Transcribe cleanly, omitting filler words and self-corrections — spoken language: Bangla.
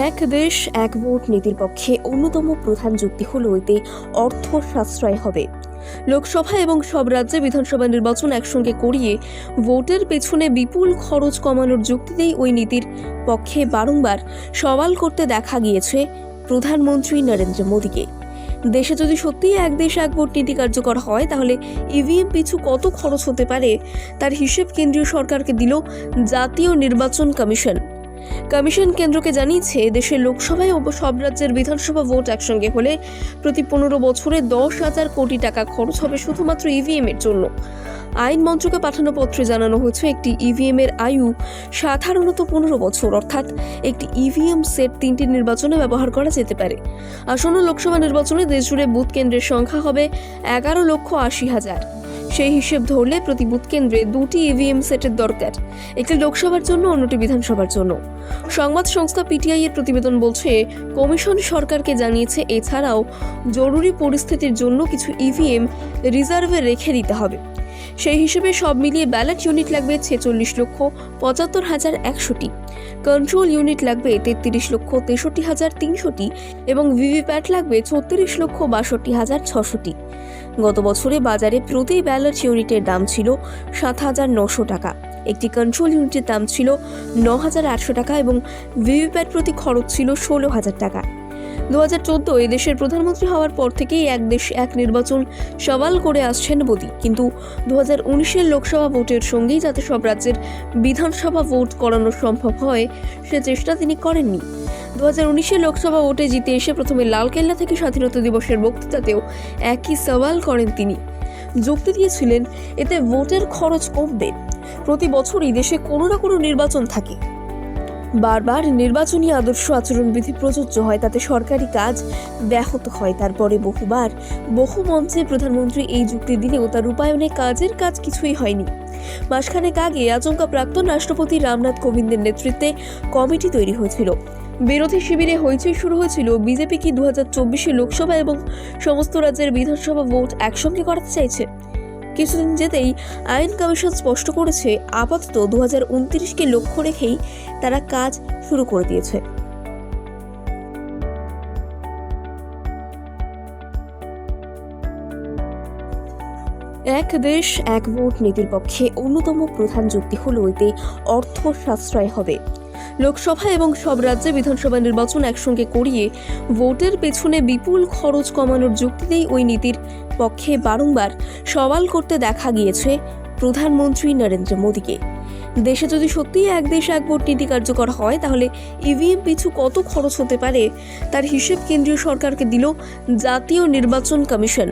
এক দেশ এক ভোট নীতির পক্ষে অন্যতম প্রধান যুক্তি হল এতে অর্থ সাশ্রয় হবে। লোকসভা এবং সব রাজ্যে বিধানসভা নির্বাচন একসঙ্গে করিয়ে ভোটের পেছনে বিপুল খরচ কমানোর যুক্তিতেই ওই নীতির পক্ষে বারংবার সওয়াল করতে দেখা গিয়েছে প্রধানমন্ত্রী নরেন্দ্র মোদীকে। দেশে যদি সত্যিই এক দেশ এক ভোট নীতি কার্যকর হয় তাহলে ইভিএম পিছু কত খরচ হতে পারে তার হিসেব কেন্দ্রীয় সরকারকে দিল জাতীয় নির্বাচন কমিশন। কমিশন কেন্দ্রকে জানিয়েছে, দেশের লোকসভায় ও সব রাজ্যের বিধানসভা ভোট একসঙ্গে হলে প্রতি 15 বছরে 10,000 কোটি টাকা খরচ হবে শুধুমাত্র ইভিএম এর জন্য। আইন মন্ত্রকে পাঠানো পত্রে জানানো হয়েছে, একটি ইভিএম এর আয়ু সাধারণত 15 বছর, অর্থাৎ একটি ইভিএম সেট 3টি নির্বাচনে ব্যবহার করা যেতে পারে। আসন্ন লোকসভা নির্বাচনে দেশজুড়ে বুথ কেন্দ্রের সংখ্যা হবে 11,80,000। সেই হিসেব ধরলে প্রতি বুথ কেন্দ্রে 2টি ইভিএম সেটের দরকার, একটি লোকসভার জন্য অন্যটি বিধানসভার জন্য। সংবাদ সংস্থা পিটিআই এর প্রতিবেদন বলছে, কমিশন সরকারকে জানিয়েছে এছাড়াও জরুরি পরিস্থিতির জন্য কিছু ইভিএম রিজার্ভে রেখে দিতে হবে। সেই হিসেবে সব মিলিয়ে ব্যালট ইউনিট লাগবে 46,75,100টি, কন্ট্রোল ইউনিট লাগবে 33,63,300টি এবং ভিভিপ্যাট লাগবে 36,62,600টি। গত বছরে বাজারে প্রতি ব্যালট ইউনিটের দাম ছিল 7,900 টাকা, একটি কন্ট্রোল ইউনিটের দাম ছিল 9,800 টাকা এবং ভিভিপ্যাট প্রতি খরচ ছিল 16,000 টাকা। 2014 দেশের প্রধানমন্ত্রী হওয়ার পর থেকেই এক দেশ এক নির্বাচন সওয়াল করে আসছেন মোদী, কিন্তু 2019 লোকসভা ভোটের সঙ্গেই যাতে সব রাজ্যের বিধানসভা ভোট করানো সম্ভব হয় সে চেষ্টা তিনি করেননি। 2019 লোকসভা ভোটে জিতে এসে প্রথমে লালকেল্লা থেকে স্বাধীনতা দিবসের বক্তৃতাতেও একই সওয়াল করেন তিনি। যুক্তি দিয়েছিলেন, এতে ভোটের খরচ কমবে। প্রতি বছরই দেশে কোনো না কোনো নির্বাচন থাকে, বারবার নির্বাচনী আদর্শ আচরণবিধি প্রযোজ্য হয়, তাতে সরকারি কাজ ব্যাহত হয়। তারপরে বহু মঞ্চে প্রধানমন্ত্রী এই যুক্তি দিলেও তার রূপায়ণে কাজের কাজ কিছুই হয়নি। মাসখানেক আগে আচমকা প্রাক্তন রাষ্ট্রপতি রামনাথ কোবিন্দের নেতৃত্বে কমিটি তৈরি হয়েছিল। বিরোধী শিবিরে হইচই শুরু হয়েছিল, বিজেপি কি 2024 লোকসভা এবং সমস্ত রাজ্যের বিধানসভা ভোট একসঙ্গে করাতে চাইছে। কিছুদিন যেতেই আইন কমিশন স্পষ্ট করেছে, আপাতত 2029কে লক্ষ্য রেখেই তারা কাজ শুরু করে দিয়েছে। এক দেশ এক ভোট নীতির পক্ষে অন্যতম প্রধান যুক্তি হল এতে অর্থ সাশ্রয় হবে। লোকসভা এবং সব রাজ্যে বিধানসভা নির্বাচন একসঙ্গে করিয়ে ভোটের পেছনে বিপুল খরচ কমানোর যুক্তিতেই ওই নীতির পক্ষে বারংবার সওয়াল করতে দেখা গিয়েছে প্রধানমন্ত্রী নরেন্দ্র মোদীকে। দেশে যদি সত্যিই এক দেশ এক ভোট নীতি কার্যকর হয় তাহলে ইভিএম পিছু কত খরচ হতে পারে তার হিসেব কেন্দ্রীয় সরকারকে দিল জাতীয় নির্বাচন কমিশন।